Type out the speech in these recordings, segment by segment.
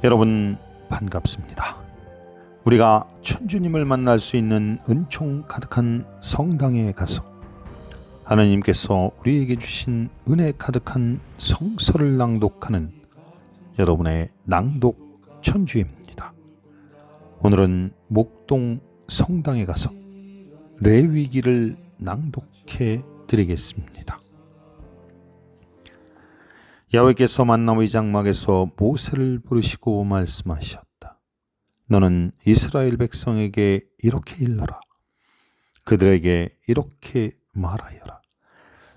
여러분 반갑습니다. 우리가 천주님을 만날 수 있는 은총 가득한 성당에 가서 하나님께서 우리에게 주신 은혜 가득한 성서를 낭독하는 여러분의 낭독 천주입니다. 오늘은 목동 성당에 가서 레위기를 낭독해 드리겠습니다. 야훼께서 만나의 장막에서 모세를 부르시고 말씀하셨다. 너는 이스라엘 백성에게 이렇게 일러라. 그들에게 이렇게 말하여라.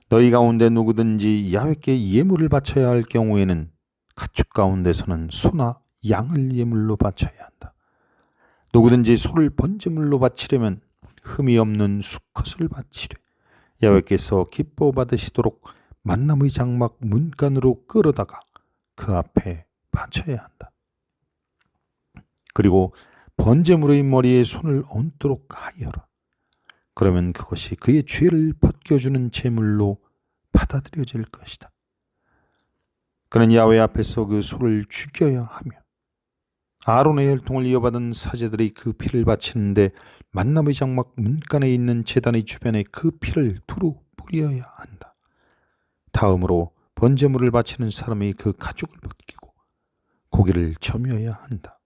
너희 가운데 누구든지 야훼께 예물을 바쳐야 할 경우에는 가축 가운데서는 소나 양을 예물로 바쳐야 한다. 누구든지 소를 번제물로 바치려면 흠이 없는 수컷을 바치되 야훼께서 기뻐 받으시도록 만남의 장막 문간으로 끌어다가 그 앞에 바쳐야 한다. 그리고 번제물의 머리에 손을 얹도록 하여라. 그러면 그것이 그의 죄를 벗겨주는 제물로 받아들여질 것이다. 그는 야훼 앞에서 그 소를 죽여야 하며 아론의 혈통을 이어받은 사제들이 그 피를 바치는데 만남의 장막 문간에 있는 제단의 주변에 그 피를 두루 뿌려야 한다. 다음으로 번제물을 바치는 사람이 그 가죽을 벗기고 고기를 점여야 한다.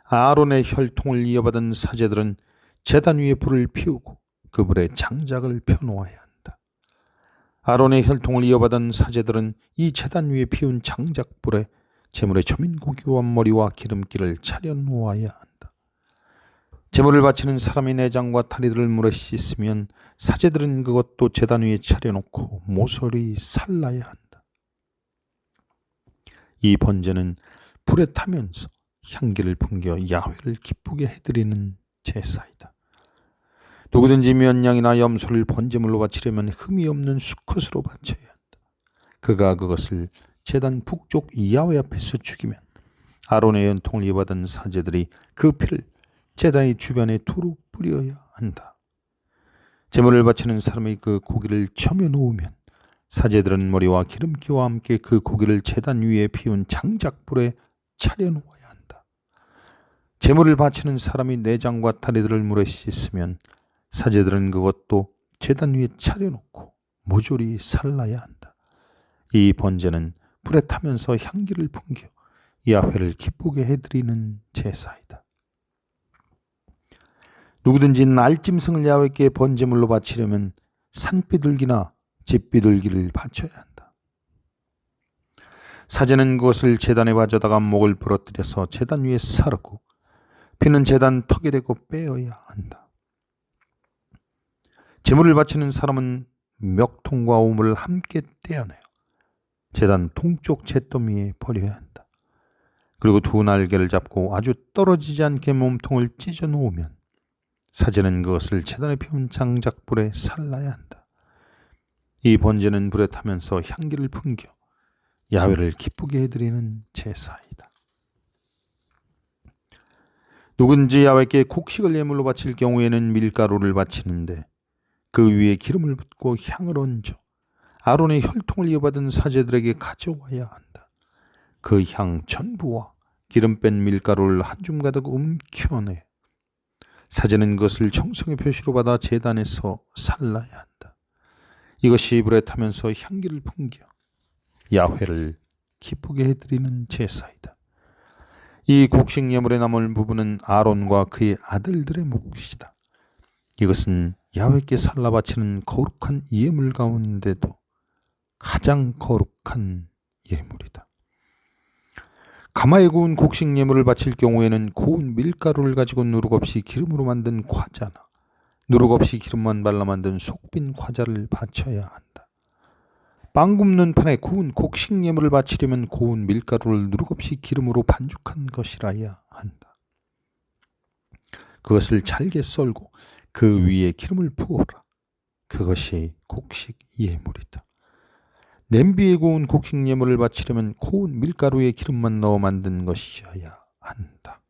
아론의 혈통을 이어받은 사제들은 제단 위에 불을 피우고 그 불에 장작을 펴놓아야 한다. 아론의 혈통을 이어받은 사제들은 이 제단 위에 피운 장작불에 제물의 점인 고기와 머리와 기름기를 차려 놓아야 한다. 제물을 바치는 사람이 내장과 다리들을 물에 씻으면 사제들은 그것도 제단 위에 차려놓고 모서리 살라야 한다. 이 번제는 불에 타면서 향기를 풍겨 야훼를 기쁘게 해드리는 제사이다. 누구든지 면양이나 염소를 번제물로 바치려면 흠이 없는 수컷으로 바쳐야 한다. 그가 그것을 제단 북쪽 야훼 앞에서 죽이면 아론의 혈통을 이어받은 사제들이 그 피를 제단의 주변에 두루 뿌려야 한다. 제물을 바치는 사람이 그 고기를 점여 놓으면 사제들은 머리와 기름기와 함께 그 고기를 제단 위에 피운 장작불에 차려 놓아야 한다. 제물을 바치는 사람이 내장과 다리들을 물에 씻으면 사제들은 그것도 제단 위에 차려 놓고 모조리 살라야 한다. 이 번제는 불에 타면서 향기를 풍겨 야훼를 기쁘게 해드리는 제사이다. 누구든지 날짐승을 야훼께 번제물로 바치려면 산비둘기나 집비둘기를 바쳐야 한다. 사제는 그것을 제단에 가져다가 목을 부러뜨려서 제단 위에 사르고 피는 제단 턱에 대고 빼어야 한다. 제물을 바치는 사람은 멱통과 우물을 함께 떼어내어 제단 동쪽 잿더미에 버려야 한다. 그리고 두 날개를 잡고 아주 떨어지지 않게 몸통을 찢어 놓으면 사제는 그것을 제단에 피운 장작불에 살라야 한다. 이 번제는 불에 타면서 향기를 풍겨 야훼를 기쁘게 해드리는 제사이다. 누군지 야훼께 곡식을 예물로 바칠 경우에는 밀가루를 바치는데 그 위에 기름을 붓고 향을 얹어 아론의 혈통을 이어받은 사제들에게 가져와야 한다. 그 향 전부와 기름 뺀 밀가루를 한 줌 가득 움켜내 사제는 그것을 정성의 표시로 받아 제단에서 살라야 한다. 이것이 불에 타면서 향기를 풍겨 야훼를 기쁘게 해드리는 제사이다. 이 곡식 예물에 남을 부분은 아론과 그의 아들들의 몫이다. 이것은 야훼께 살라 바치는 거룩한 예물 가운데도 가장 거룩한 예물이다. 가마에 구운 곡식 예물을 바칠 경우에는 고운 밀가루를 가지고 누룩 없이 기름으로 만든 과자나 누룩 없이 기름만 발라 만든 속빈 과자를 바쳐야 한다. 빵 굽는 판에 구운 곡식 예물을 바치려면 고운 밀가루를 누룩 없이 기름으로 반죽한 것이라야 한다. 그것을 잘게 썰고 그 위에 기름을 부어라. 그것이 곡식 예물이다. 냄비에 구운 곡식 예물을 바치려면 고운 밀가루에 기름만 넣어 만든 것이어야 한다.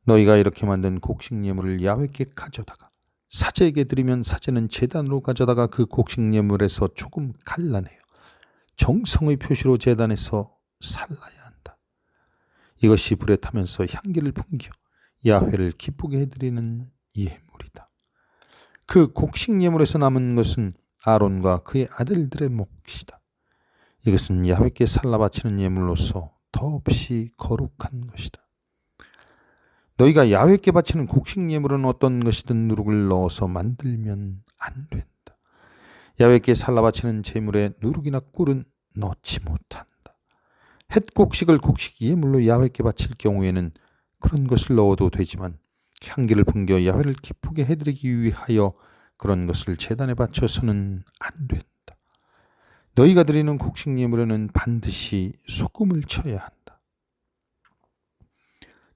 너희가 이렇게 만든 곡식 예물을 야훼께 가져다가 사제에게 드리면 사제는 제단으로 가져다가 그 곡식 예물에서 조금 갈라내어 정성의 표시로 제단에서 살라야 한다. 이것이 불에 타면서 향기를 풍겨 야훼를 기쁘게 해드리는 예물이다. 그 곡식 예물에서 남은 것은 아론과 그의 아들들의 몫이다. 이것은 야훼께 살라 바치는 예물로서 더없이 거룩한 것이다. 너희가 야훼께 바치는 곡식 예물은 어떤 것이든 누룩을 넣어서 만들면 안 된다. 야훼께 살라 바치는 제물에 누룩이나 꿀은 넣지 못한다. 햇곡식을 곡식 예물로 야훼께 바칠 경우에는 그런 것을 넣어도 되지만 향기를 풍겨 야훼를 기쁘게 해드리기 위하여 그런 것을 제단에 바쳐서는 안 된다. 너희가 드리는 곡식 예물에는 반드시 소금을 쳐야 한다.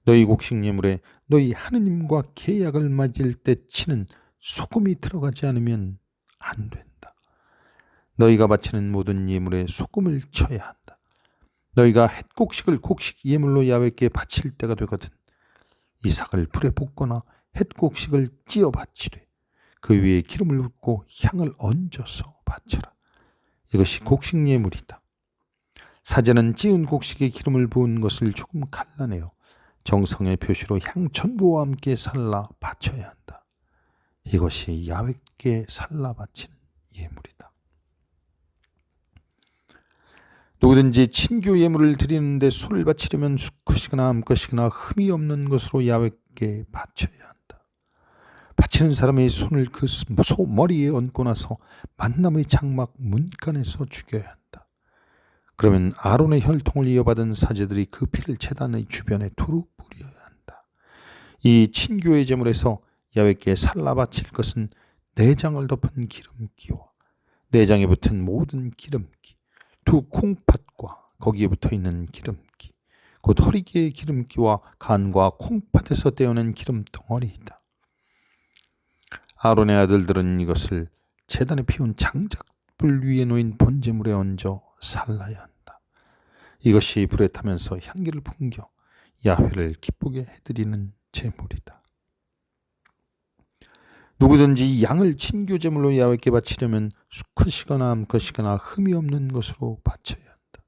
너희 곡식 예물에 너희 하느님과 계약을 맺을 때 치는 소금이 들어가지 않으면 안 된다. 너희가 바치는 모든 예물에 소금을 쳐야 한다. 너희가 햇곡식을 곡식 예물로 야훼께 바칠 때가 되거든 이삭을 불에 볶거나 햇곡식을 찌어 바치되 그 위에 기름을 붓고 향을 얹어서 바쳐라. 이것이 곡식 예물이다. 사제는 찌은 곡식에 기름을 부은 것을 조금 갈라내어 정성의 표시로 향 전부와 함께 살라 바쳐야 한다. 이것이 야훼께 살라 바치는 예물이다. 누구든지 친교 예물을 드리는데 소를 바치려면 수컷이거나 암컷이거나 흠이 없는 것으로 야훼께 바쳐야 한다. 바치는 사람의 손을 그 소 머리에 얹고 나서 만남의 장막 문간에서 죽여야 한다. 그러면 아론의 혈통을 이어받은 사제들이 그 피를 제단의 주변에 두루 뿌려야 한다. 이 친교의 제물에서 야훼께 살라 바칠 것은 내장을 덮은 기름기와 내장에 붙은 모든 기름기, 두 콩팥과 거기에 붙어있는 기름기, 곧 허리기의 기름기와 간과 콩팥에서 떼어낸 기름덩어리이다. 아론의 아들들은 이것을 제단에 피운 장작불 위에 놓인 번제물에 얹어 살라야 한다. 이것이 불에 타면서 향기를 풍겨 야훼를 기쁘게 해드리는 제물이다. 누구든지 양을 친교제물로 야훼께 바치려면 수컷이거나 암컷이거나 흠이 없는 것으로 바쳐야 한다.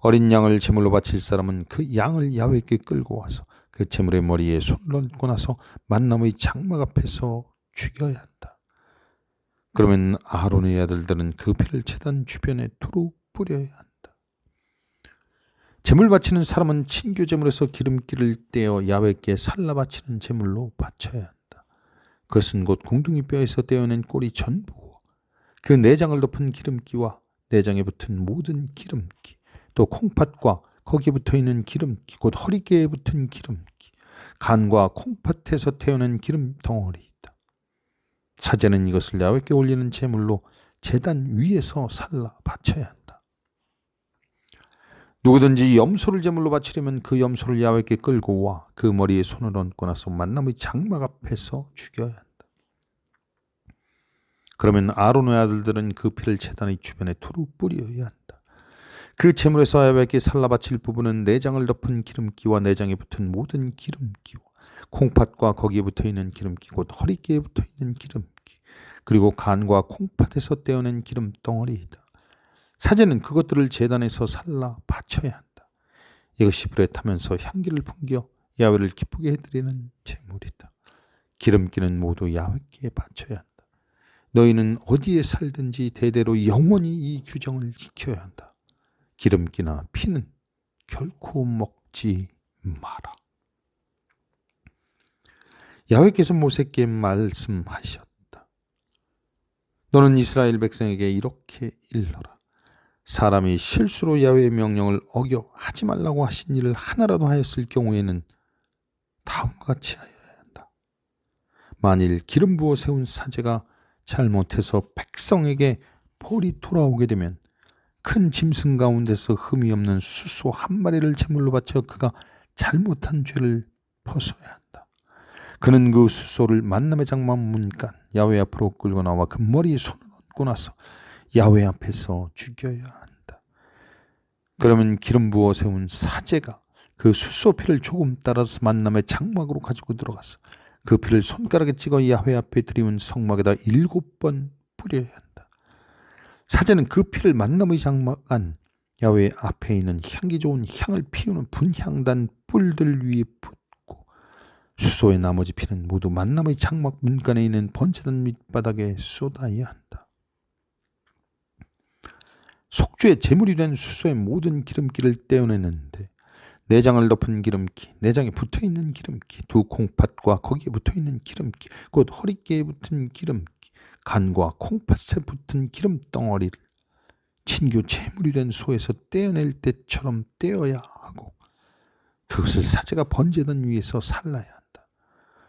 어린 양을 제물로 바칠 사람은 그 양을 야훼께 끌고 와서 그 제물의 머리에 손을 얹고 나서 만남의 장막 앞에서 죽여야 한다. 그러면 아론의 아들들은 그 피를 제단 주변에 두루 뿌려야 한다. 제물 바치는 사람은 친교제물에서 기름기를 떼어 야훼께 살라 바치는 제물로 바쳐야 한다. 그것은 곧 공둥이 뼈에서 떼어낸 꼬리 전부 그 내장을 덮은 기름기와 내장에 붙은 모든 기름기, 또 콩팥과 거기에 붙어있는 기름기, 곧 허리깨에 붙은 기름기, 간과 콩팥에서 태어난 기름 덩어리이다. 사제는 이것을 야훼께 올리는 제물로 제단 위에서 살라 바쳐야 한다. 누구든지 염소를 제물로 바치려면 그 염소를 야훼께 끌고 와 그 머리에 손을 얹고 나서 만남의 장막 앞에서 죽여야 한다. 그러면 아론의 아들들은 그 피를 제단의 주변에 두루 뿌려야 한다. 그 제물에서 야훼께 살라 바칠 부분은 내장을 덮은 기름기와 내장에 붙은 모든 기름기와 콩팥과 거기에 붙어있는 기름기, 곧 허리깨에 붙어있는 기름기, 그리고 간과 콩팥에서 떼어낸 기름 덩어리이다. 사제는 그것들을 제단에서 살라 바쳐야 한다. 이것이 불에 타면서 향기를 풍겨 야훼를 기쁘게 해드리는 제물이다. 기름기는 모두 야훼께 바쳐야 한다. 너희는 어디에 살든지 대대로 영원히 이 규정을 지켜야 한다. 기름기나 피는 결코 먹지 마라. 야훼께서 모세께 말씀하셨다. 너는 이스라엘 백성에게 이렇게 일러라. 사람이 실수로 야훼의 명령을 어겨 하지 말라고 하신 일을 하나라도 하였을 경우에는 다음과 같이 하여야 한다. 만일 기름 부어 세운 사제가 잘못해서 백성에게 벌이 돌아오게 되면 큰 짐승 가운데서 흠이 없는 수소 한 마리를 제물로 바쳐 그가 잘못한 죄를 벗어야 한다. 그는 그 수소를 만남의 장막 문간 야훼 앞으로 끌고 나와 그 머리에 손을 얹고 나서 야훼 앞에서 죽여야 한다. 그러면 기름 부어 세운 사제가 그 수소 피를 조금 따라서 만남의 장막으로 가지고 들어가서 그 피를 손가락에 찍어 야훼 앞에 들이운 성막에다 7번 뿌려야 한다. 사제는 그 피를 만남의 장막 안 야훼 앞에 있는 향기 좋은 향을 피우는 분향단 뿔들 위에 붓고 수소의 나머지 피는 모두 만남의 장막 문간에 있는 번제단 밑바닥에 쏟아야 한다. 속죄의 제물이 된 수소의 모든 기름기를 떼어내는데 내장을 덮은 기름기, 내장에 붙어있는 기름기, 두 콩팥과 거기에 붙어있는 기름기, 곧 허리깨에 붙은 기름기, 간과 콩팥에 붙은 기름덩어리를 친교 제물이 된 소에서 떼어낼 때처럼 떼어야 하고 그것을 사제가 번제단 위에서 살라야 한다.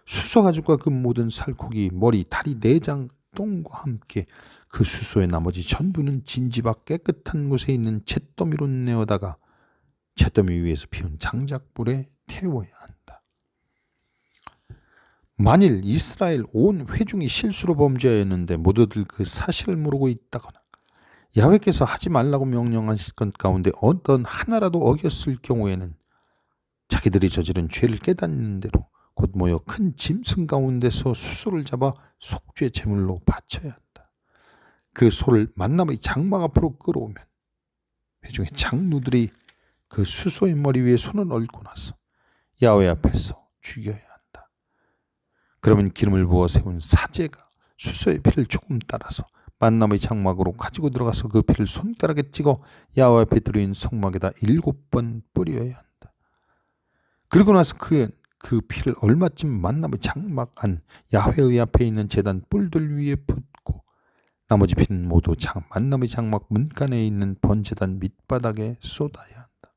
수소 가죽과 그 모든 살코기, 머리, 다리, 내장, 똥과 함께 그 수소의 나머지 전부는 진지바 깨끗한 곳에 있는 잿더미로 내어다가 잿더미 위에서 피운 장작불에 태워야 한다. 만일 이스라엘 온 회중이 실수로 범죄하였는데 모두들 그 사실을 모르고 있다거나 야훼께서 하지 말라고 명령하실 것 가운데 어떤 하나라도 어겼을 경우에는 자기들이 저지른 죄를 깨닫는 대로 곧 모여 큰 짐승 가운데서 수소를 잡아 속죄 제물로 바쳐야 한다. 그 소를 만남의 장막 앞으로 끌어오면 회중의 장로들이 그 수소의 머리 위에 손을 얹고 나서 야훼 앞에서 죽여야 한다. 그러면 기름을 부어 세운 사제가 수소의 피를 조금 따라서 만남의 장막으로 가지고 들어가서 그 피를 손가락에 찍어 야훼 앞에 들어있는 성막에다 7번 뿌려야 한다. 그리고 나서 그 피를 얼마쯤 만남의 장막 안 야훼의 앞에 있는 제단 뿔들 위에 붓고 나머지 피는 모두 만남의 장막 문간에 있는 번제단 밑바닥에 쏟아야 한다.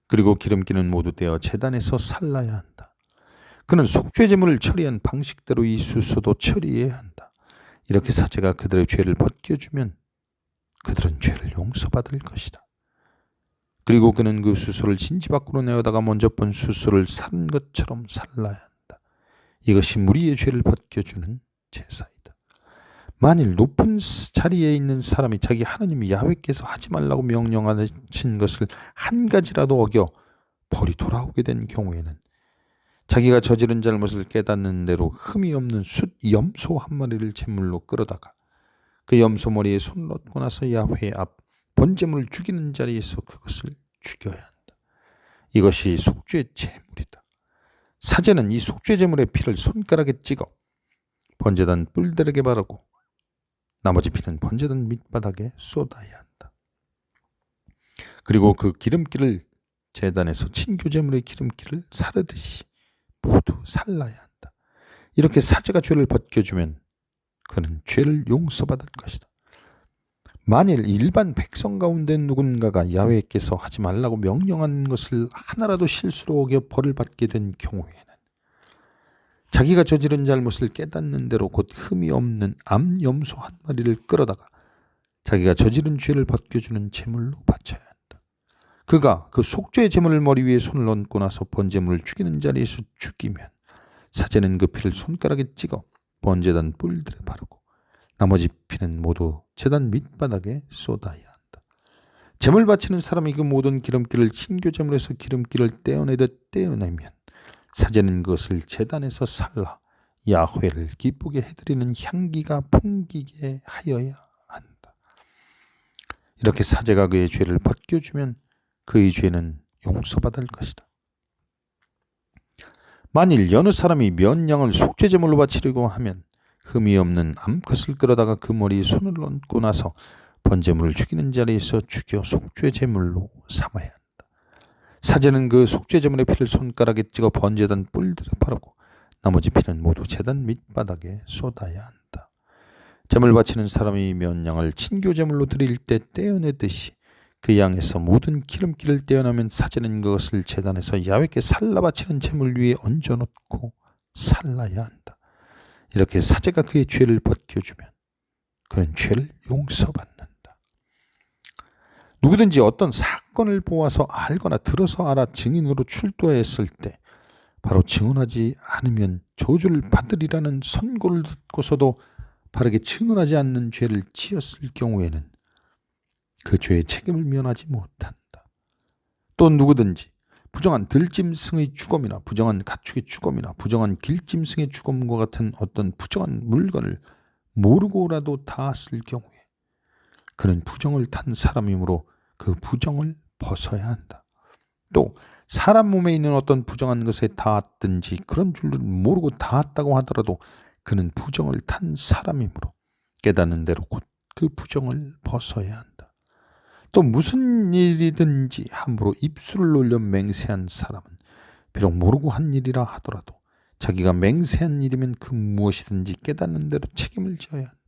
그리고 기름기는 모두 떼어 제단에서 살라야 한다. 그는 속죄 제물을 처리한 방식대로 이 수소도 처리해야 한다. 이렇게 사제가 그들의 죄를 벗겨주면 그들은 죄를 용서받을 것이다. 그리고 그는 그 수소를 진지 밖으로 내어다가 먼저 본 수소를 산 것처럼 살라야 한다. 이것이 무리의 죄를 벗겨주는 제사이다. 만일 높은 자리에 있는 사람이 자기 하나님 야훼께서 하지 말라고 명령하신 것을 한 가지라도 어겨 벌이 돌아오게 된 경우에는 자기가 저지른 잘못을 깨닫는 대로 흠이 없는 숫 염소 한 마리를 제물로 끌어다가 그 염소 머리에 손을 얹고 나서 야훼 앞 번제물을 죽이는 자리에서 그것을 죽여야 한다. 이것이 속죄 제물이다. 사제는 이 속죄 제물의 피를 손가락에 찍어 번제단 뿔들에게 바르고 나머지 피는 번제단 밑바닥에 쏟아야 한다. 그리고 그 기름기를 제단에서 친교 제물의 기름기를 사르듯이 모두 살라야 한다. 이렇게 사제가 죄를 벗겨주면 그는 죄를 용서받을 것이다. 만일 일반 백성 가운데 누군가가 야훼께서 하지 말라고 명령한 것을 하나라도 실수로 어겨 벌을 받게 된 경우에는 자기가 저지른 잘못을 깨닫는 대로 곧 흠이 없는 암염소 한 마리를 끌어다가 자기가 저지른 죄를 벗겨주는 제물로 바쳐야 한다. 그가 그 속죄의 제물을 머리 위에 손을 얹고 나서 번제물을 죽이는 자리에서 죽이면 사제는 그 피를 손가락에 찍어 번제단 뿔들에 바르고 나머지 피는 모두 제단 밑바닥에 쏟아야 한다. 제물 바치는 사람이 그 모든 기름기를 친교 제물에서 기름기를 떼어내듯 떼어내면 사제는 그것을 제단에서 살라 야훼를 기쁘게 해드리는 향기가 풍기게 하여야 한다. 이렇게 사제가 그의 죄를 벗겨주면 그의 죄는 용서받을 것이다. 만일 여느 사람이 면양을 속죄제물로 바치려고 하면 흠이 없는 암컷을 끌어다가 그 머리에 손을 얹고 나서 번제물을 죽이는 자리에서 죽여 속죄제물로 삼아야 한다. 사제는 그 속죄제물의 피를 손가락에 찍어 번제단 뿔들에 바르고 나머지 피는 모두 제단 밑바닥에 쏟아야 한다. 제물 바치는 사람이 면양을 친교제물로 드릴 때 떼어내듯이 그 양에서 모든 기름기를 떼어내면 사제는 그것을 제단에서 야훼께 살라 바치는 제물 위에 얹어놓고 살라야 한다. 이렇게 사제가 그의 죄를 벗겨주면 그는 죄를 용서받는다. 누구든지 어떤 사건을 보아서 알거나 들어서 알아 증인으로 출두했을 때 바로 증언하지 않으면 저주를 받으리라는 선고를 듣고서도 바르게 증언하지 않는 죄를 지었을 경우에는 그 죄의 책임을 면하지 못한다. 또 누구든지 부정한 들짐승의 죽음이나 부정한 가축의 죽음이나 부정한 길짐승의 죽음과 같은 어떤 부정한 물건을 모르고라도 닿았을 경우에 그는 부정을 탄 사람이므로 그 부정을 벗어야 한다. 또 사람 몸에 있는 어떤 부정한 것에 닿았든지 그런 줄을 모르고 닿았다고 하더라도 그는 부정을 탄 사람이므로 깨닫는 대로 곧 그 부정을 벗어야 한다. 또 무슨 일이든지 함부로 입술을 올려 맹세한 사람은 비록 모르고 한 일이라 하더라도 자기가 맹세한 일이면 그 무엇이든지 깨닫는 대로 책임을 져야 한다.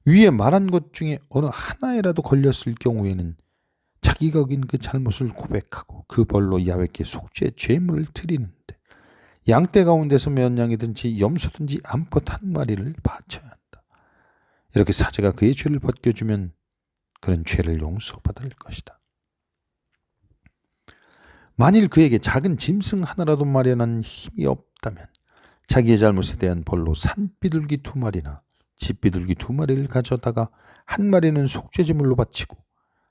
위에 말한 것 중에 어느 하나에라도 걸렸을 경우에는 자기가 어긴 그 잘못을 고백하고 그 벌로 야훼께 속죄 제물을 드리는데 양떼 가운데서 몇 양이든지 염소든지 암컷 한 마리를 바쳐야 한다. 이렇게 사제가 그의 죄를 벗겨주면 그는 죄를 용서받을 것이다. 만일 그에게 작은 짐승 하나라도 마련한 힘이 없다면 자기의 잘못에 대한 벌로 산비둘기 2마리나 집비둘기 2마리를 가져다가 한 마리는 속죄제물로 바치고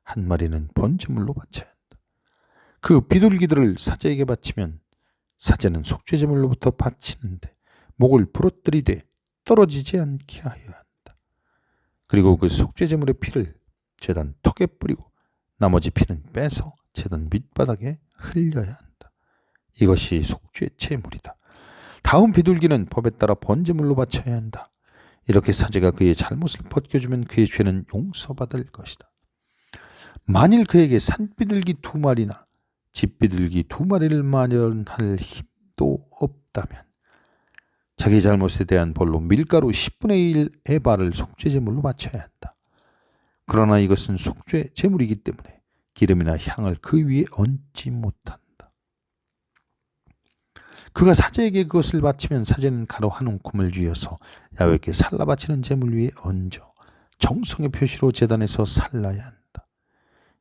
한 마리는 번제물로 바쳐야 한다. 그 비둘기들을 사제에게 바치면 사제는 속죄제물로부터 바치는데 목을 부러뜨리되 떨어지지 않게 하여야 한다. 그리고 그 속죄제물의 피를 제단 턱에 뿌리고 나머지 피는 빼서 제단 밑바닥에 흘려야 한다. 이것이 속죄 제물이다. 다음 비둘기는 법에 따라 번제물로 바쳐야 한다. 이렇게 사제가 그의 잘못을 벗겨주면 그의 죄는 용서받을 것이다. 만일 그에게 산비둘기 2마리나 집비둘기 2마리를 마련할 힘도 없다면 자기 잘못에 대한 벌로 밀가루 10분의 1 에바를 속죄제물로 바쳐야 한다. 그러나 이것은 속죄 제물이기 때문에 기름이나 향을 그 위에 얹지 못한다. 그가 사제에게 그것을 바치면 사제는 가루 한 움큼을 쥐어서 야훼께 살라 바치는 제물 위에 얹어 정성의 표시로 제단에서 살라야 한다.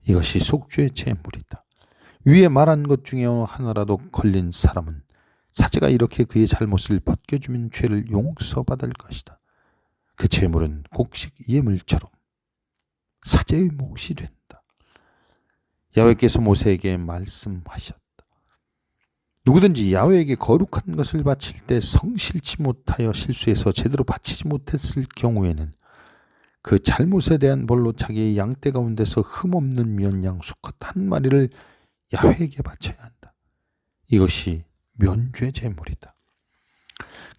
이것이 속죄 제물이다. 위에 말한 것 중에 어느 하나라도 걸린 사람은 사제가 이렇게 그의 잘못을 벗겨주면 죄를 용서받을 것이다. 그 제물은 곡식 예물처럼 사제의 몫이 된다. 야훼께서 모세에게 말씀하셨다. 누구든지 야훼에게 거룩한 것을 바칠 때 성실치 못하여 실수해서 제대로 바치지 못했을 경우에는 그 잘못에 대한 벌로 자기의 양떼 가운데서 흠없는 면양 수컷 한 마리를 야훼에게 바쳐야 한다. 이것이 면죄 제물이다.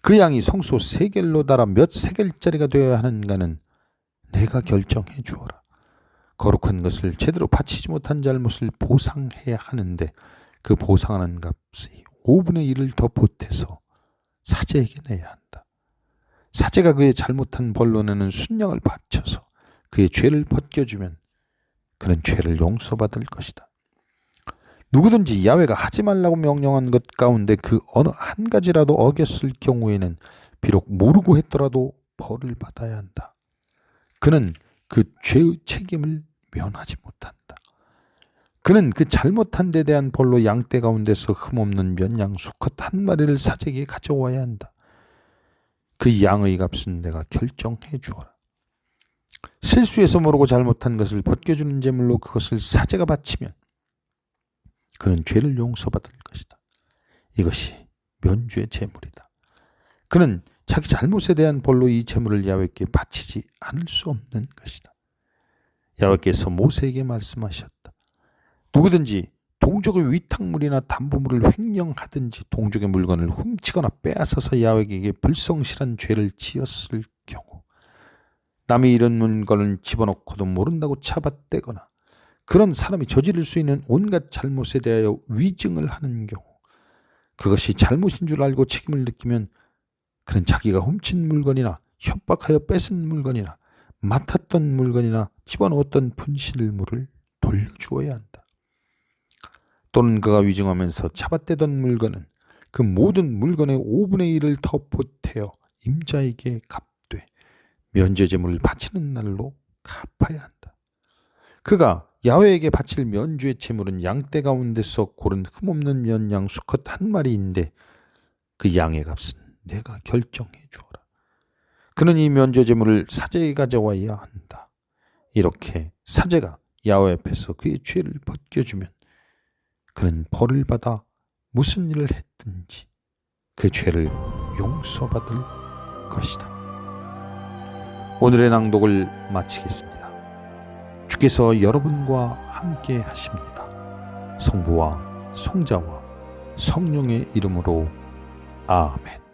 그 양이 성소 세겔로 달아 몇 세겔짜리가 되어야 하는가는 내가 결정해 주어라. 거룩한 것을 제대로 바치지 못한 잘못을 보상해야 하는데 그 보상하는 값의 5분의 1을 더 보태서 사제에게 내야 한다. 사제가 그의 잘못한 벌로 내는 순양을 바쳐서 그의 죄를 벗겨주면 그는 죄를 용서받을 것이다. 누구든지 야훼가 하지 말라고 명령한 것 가운데 그 어느 한 가지라도 어겼을 경우에는 비록 모르고 했더라도 벌을 받아야 한다. 그는 그 죄의 책임을 면하지 못한다. 그는 그 잘못한 데 대한 벌로 양떼 가운데서 흠없는 면양 수컷 한 마리를 사제에게 가져와야 한다. 그 양의 값은 내가 결정해 주어라. 실수해서 모르고 잘못한 것을 벗겨주는 제물로 그것을 사제가 바치면 그는 죄를 용서받을 것이다. 이것이 면죄 제물이다. 그는 자기 잘못에 대한 벌로 이 제물을 야훼께 바치지 않을 수 없는 것이다. 야훼께서 모세에게 말씀하셨다. 누구든지 동족의 위탁물이나 담보물을 횡령하든지 동족의 물건을 훔치거나 빼앗아서 야훼에게 불성실한 죄를 지었을 경우 남이 이런 물건을 집어넣고도 모른다고 잡아떼거나 그런 사람이 저지를 수 있는 온갖 잘못에 대하여 위증을 하는 경우 그것이 잘못인 줄 알고 책임을 느끼면 그는 자기가 훔친 물건이나 협박하여 뺏은 물건이나 맡았던 물건이나 집어넣었던 분실물을 돌려주어야 한다. 또는 그가 위증하면서 잡아떼던 물건은 그 모든 물건의 5분의 1을 더 보태어 임자에게 갚되 면죄제물을 바치는 날로 갚아야 한다. 그가 야훼에게 바칠 면죄 제물은 양떼 가운데서 고른 흠없는 면양 수컷 한 마리인데 그 양의 값은 내가 결정해 주어라. 그는 이 면죄 제물을 사제에 가져와야 한다. 이렇게 사제가 야훼 앞에서 그의 죄를 벗겨주면 그는 벌을 받아 무슨 일을 했든지 그 죄를 용서받을 것이다. 오늘의 낭독을 마치겠습니다. 주께서 여러분과 함께 하십니다. 성부와 성자와 성령의 이름으로 아멘.